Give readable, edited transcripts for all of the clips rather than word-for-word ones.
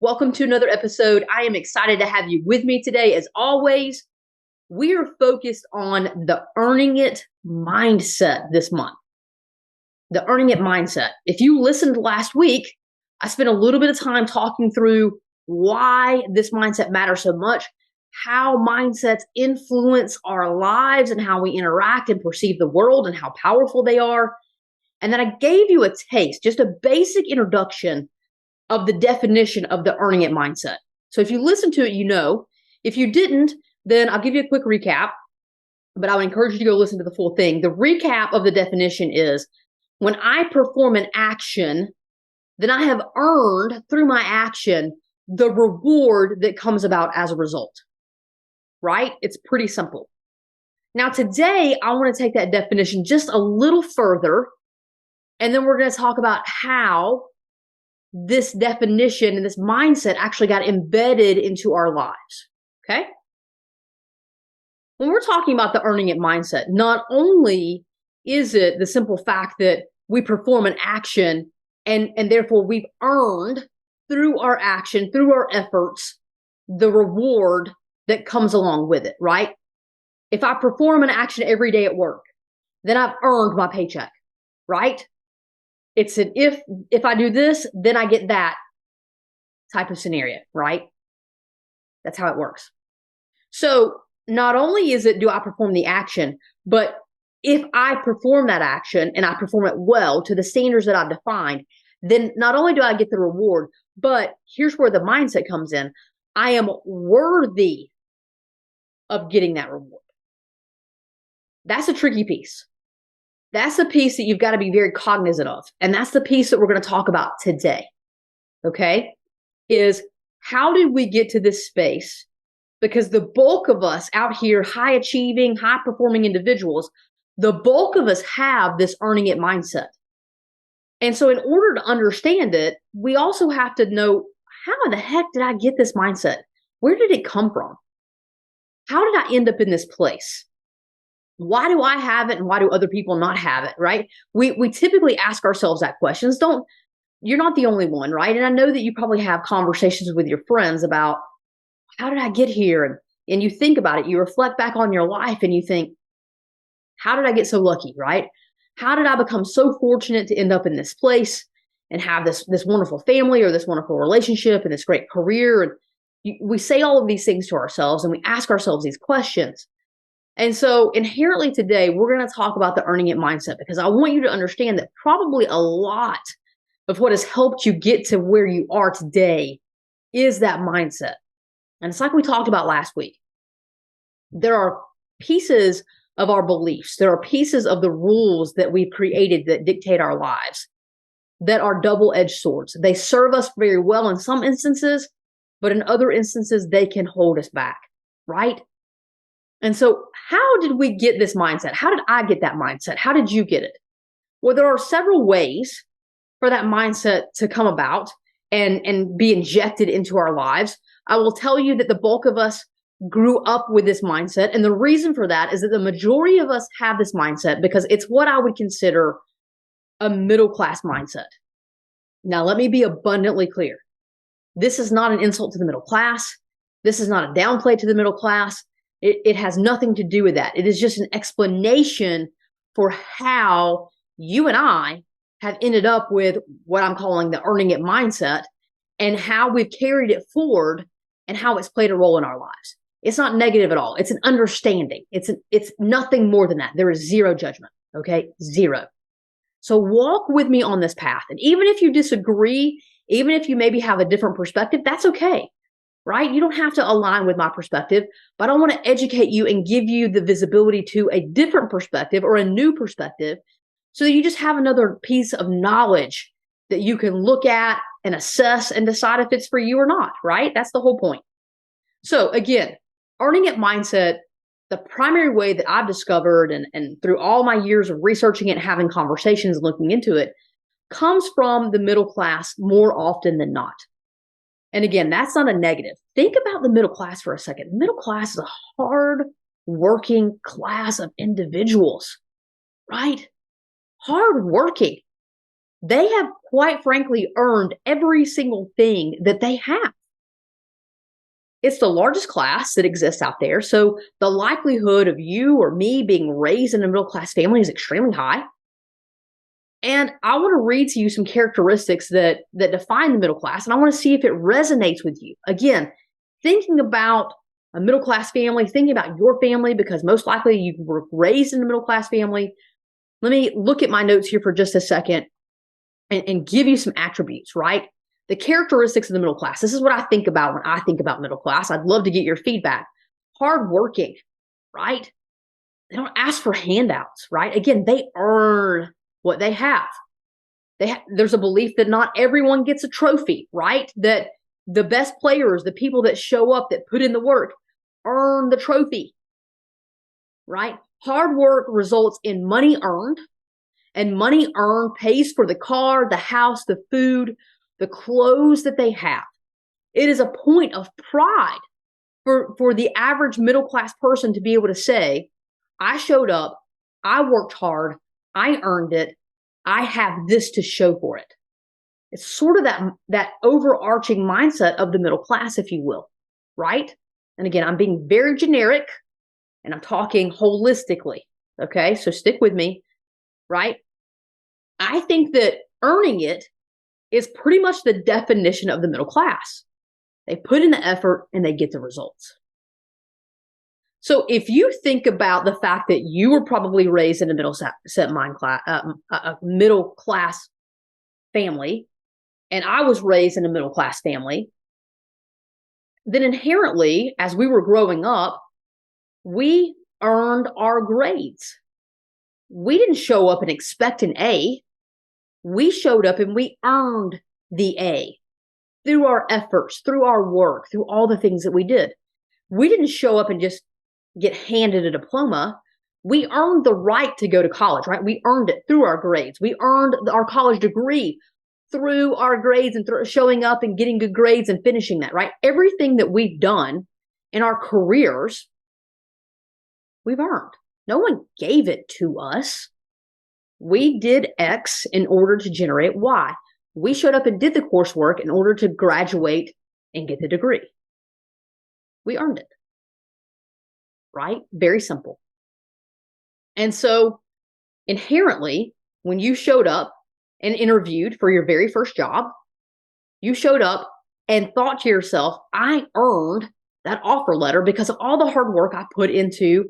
Welcome to another episode. I am excited to have you with me today. As always, we are focused on the earning it mindset this month. The earning it mindset. If you listened last week, I spent a little bit of time talking through why this mindset matters so much, how mindsets influence our lives and how we interact and perceive the world and how powerful they are. And then I gave you a taste, just a basic introduction of the definition of the earning it mindset. So if you listen to it, you know. If you didn't, then I'll give you a quick recap, but I would encourage you to go listen to the full thing. The recap of the definition is when I perform an action, then I have earned through my action the reward that comes about as a result, right? It's pretty simple. Now today, I want to take that definition just a little further, and then we're going to talk about how this definition and this mindset actually got embedded into our lives, okay? When we're talking about the earning it mindset, not only is it the simple fact that we perform an action and therefore we've earned through our action, through our efforts, the reward that comes along with it, right? If I perform an action every day at work, then I've earned my paycheck, right? It's an if I do this, then I get that type of scenario, right? That's how it works. So not only is it do I perform the action, but if I perform that action and I perform it well to the standards that I've defined, then not only do I get the reward, but here's where the mindset comes in. I am worthy of getting that reward. That's a tricky piece. That's the piece that you've got to be very cognizant of. And that's the piece that we're going to talk about today. Okay? Is how did we get to this space? Because the bulk of us out here, high achieving, high performing individuals, the bulk of us have this earning it mindset. And so in order to understand it, we also have to know, how in the heck did I get this mindset? Where did it come from? How did I end up in this place? Why do I have it and why do other people not have it, right? We typically ask ourselves that questions. You're not the only one, right? And I know that you probably have conversations with your friends about, how did I get here? And you think about it, you reflect back on your life and you think, how did I get so lucky, right? How did I become so fortunate to end up in this place and have this wonderful family or this wonderful relationship and this great career? And we say all of these things to ourselves and we ask ourselves these questions. And so inherently today, we're going to talk about the earning it mindset because I want you to understand that probably a lot of what has helped you get to where you are today is that mindset. And it's like we talked about last week. There are pieces of our beliefs. There are pieces of the rules that we've created that dictate our lives that are double-edged swords. They serve us very well in some instances, but in other instances, they can hold us back, right? And so how did we get this mindset? How did I get that mindset? How did you get it? Well, there are several ways for that mindset to come about and be injected into our lives. I will tell you that the bulk of us grew up with this mindset. And the reason for that is that the majority of us have this mindset because it's what I would consider a middle-class mindset. Now, let me be abundantly clear. This is not an insult to the middle class. This is not a downplay to the middle class. It has nothing to do with that. It is just an explanation for how you and I have ended up with what I'm calling the earning it mindset and how we've carried it forward and how it's played a role in our lives. It's not negative at all. It's an understanding. It's nothing more than that. There is zero judgment. Okay? Zero. So walk with me on this path. And even if you disagree, even if you maybe have a different perspective, that's okay. Right? You don't have to align with my perspective, but I want to educate you and give you the visibility to a different perspective or a new perspective so that you just have another piece of knowledge that you can look at and assess and decide if it's for you or not, right? That's the whole point. So again, earning it mindset, the primary way that I've discovered and through all my years of researching it and having conversations and looking into it comes from the middle class more often than not. And again, that's not a negative. Think about the middle class for a second. Middle class is a hard working class of individuals, right? Hard working. They have quite frankly earned every single thing that they have, It's the largest class that exists out there. So the likelihood of you or me being raised in a middle class family is extremely high. And I want to read to you some characteristics that define the middle class, and I want to see if it resonates with you. Again, thinking about a middle class family, thinking about your family, because most likely you were raised in a middle class family. Let me look at my notes here for just a second and give you some attributes, right? The characteristics of the middle class. This is what I think about when I think about middle class. I'd love to get your feedback. Hardworking, right? They don't ask for handouts, right? Again, they earn what they have. There's a belief that not everyone gets a trophy, right? That the best players, the people that show up, that put in the work, earn the trophy, right? Hard work results in money earned, and money earned pays for the car, the house, the food, the clothes that they have. It is a point of pride for the average middle class person to be able to say, I showed up, I worked hard, I earned it, I have this to show for it. It's sort of that overarching mindset of the middle class, if you will, right? And again, I'm being very generic and I'm talking holistically, okay? So stick with me, right? I think that earning it is pretty much the definition of the middle class. They put in the effort and they get the results. So if you think about the fact that you were probably raised in a middle class family, and I was raised in a middle class family, then inherently, as we were growing up, we earned our grades. We didn't show up and expect an A. We showed up and we earned the A through our efforts, through our work, through all the things that we did. We didn't show up and just get handed a diploma. We earned the right to go to college, right? We earned it through our grades. We earned our college degree through our grades and through showing up and getting good grades and finishing that, right? Everything that we've done in our careers, we've earned. No one gave it to us. We did X in order to generate Y. We showed up and did the coursework in order to graduate and get the degree. We earned it. Right? Very simple. And so inherently, when you showed up and interviewed for your very first job, you showed up and thought to yourself, I earned that offer letter because of all the hard work I put into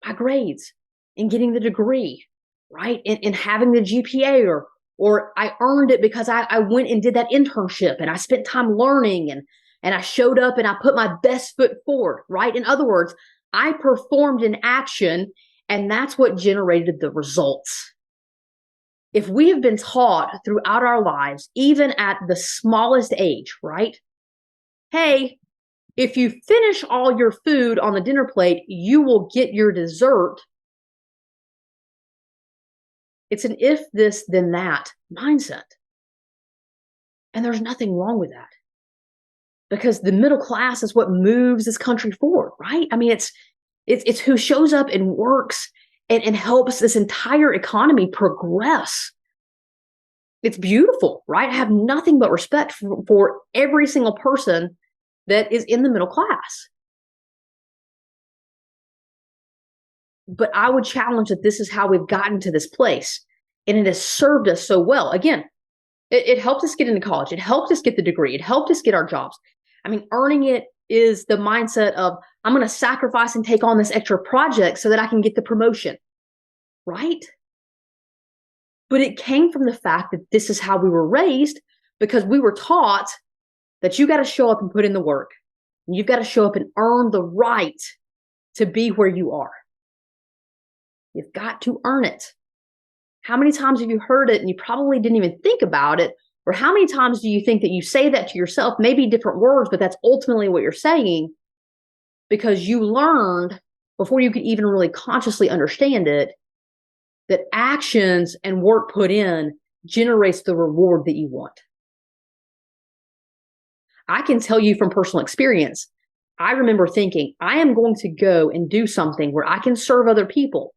my grades and getting the degree, right? And having the GPA, or I earned it because I went and did that internship and I spent time learning and I showed up and I put my best foot forward, right? In other words, I performed an action and that's what generated the results. If we have been taught throughout our lives, even at the smallest age, right? Hey, if you finish all your food on the dinner plate, you will get your dessert. It's an if this, then that mindset. And there's nothing wrong with that. Because the middle class is what moves this country forward, right? I mean, it's who shows up and works and helps this entire economy progress. It's beautiful, right? I have nothing but respect for every single person that is in the middle class. But I would challenge that this is how we've gotten to this place. And it has served us so well. Again, it helped us get into college. It helped us get the degree. It helped us get our jobs. I mean, earning it is the mindset of, I'm going to sacrifice and take on this extra project so that I can get the promotion, right? But it came from the fact that this is how we were raised, because we were taught that you got to show up and put in the work. And you've got to show up and earn the right to be where you are. You've got to earn it. How many times have you heard it and you probably didn't even think about it? Or how many times do you think that you say that to yourself? Maybe different words, but that's ultimately what you're saying, because you learned before you could even really consciously understand it, that actions and work put in generates the reward that you want. I can tell you from personal experience, I remember thinking, I am going to go and do something where I can serve other people,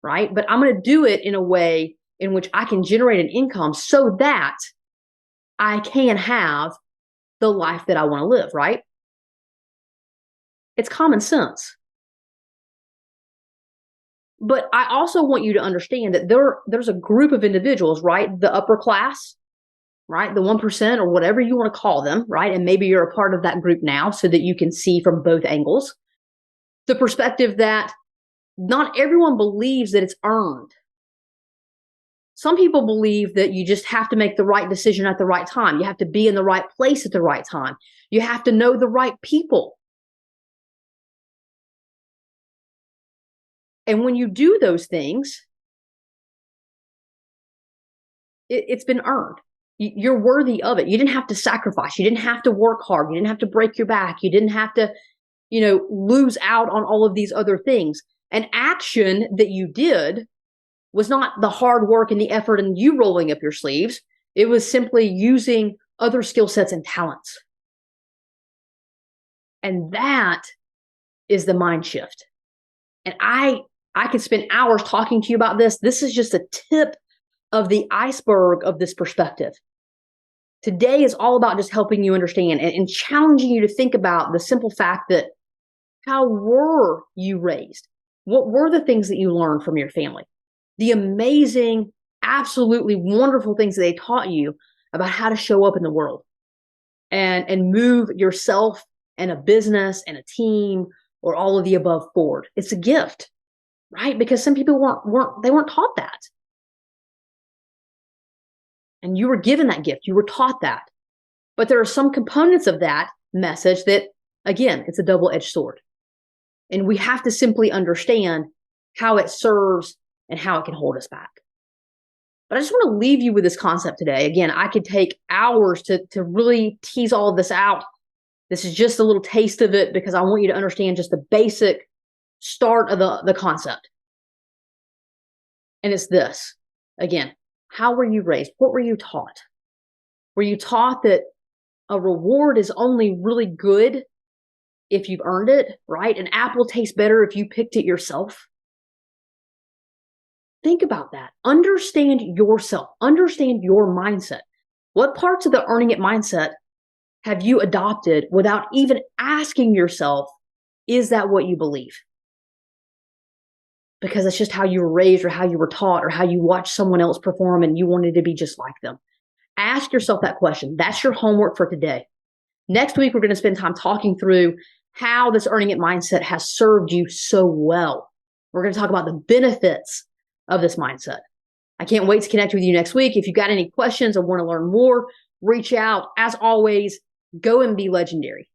right? But I'm going to do it in a way in which I can generate an income so that I can have the life that I want to live, right? It's common sense. But I also want you to understand that there's a group of individuals, right? The upper class, right? The 1% or whatever you want to call them, right? And maybe you're a part of that group now so that you can see from both angles. The perspective that not everyone believes that it's earned. Some people believe that you just have to make the right decision at the right time. You have to be in the right place at the right time. You have to know the right people. And when you do those things, it's been earned. You're worthy of it. You didn't have to sacrifice. You didn't have to work hard. You didn't have to break your back. You didn't have to, lose out on all of these other things. An action that you did was not the hard work and the effort and you rolling up your sleeves. It was simply using other skill sets and talents. And that is the mind shift. And I could spend hours talking to you about this. This is just a tip of the iceberg of this perspective. Today is all about just helping you understand and challenging you to think about the simple fact that how were you raised? What were the things that you learned from your family? The amazing, absolutely wonderful things that they taught you about how to show up in the world and move yourself and a business and a team or all of the above forward. It's a gift, right? Because some people weren't taught that. And you were given that gift. You were taught that. But there are some components of that message that, again, it's a double-edged sword. And we have to simply understand how it serves and how it can hold us back. But I just want to leave you with this concept today. Again, I could take hours to really tease all of this out. This is just a little taste of it because I want you to understand just the basic start of the concept. And it's this. Again, how were you raised? What were you taught? Were you taught that a reward is only really good if you've earned it, right? An apple tastes better if you picked it yourself. Think about that. Understand yourself. Understand your mindset. What parts of the earning it mindset have you adopted without even asking yourself, is that what you believe? Because it's just how you were raised or how you were taught or how you watched someone else perform and you wanted to be just like them. Ask yourself that question. That's your homework for today. Next week, we're going to spend time talking through how this earning it mindset has served you so well. We're going to talk about the benefits of this mindset. I can't wait to connect with you next week. If you've got any questions or want to learn more, reach out. As always, go and be legendary.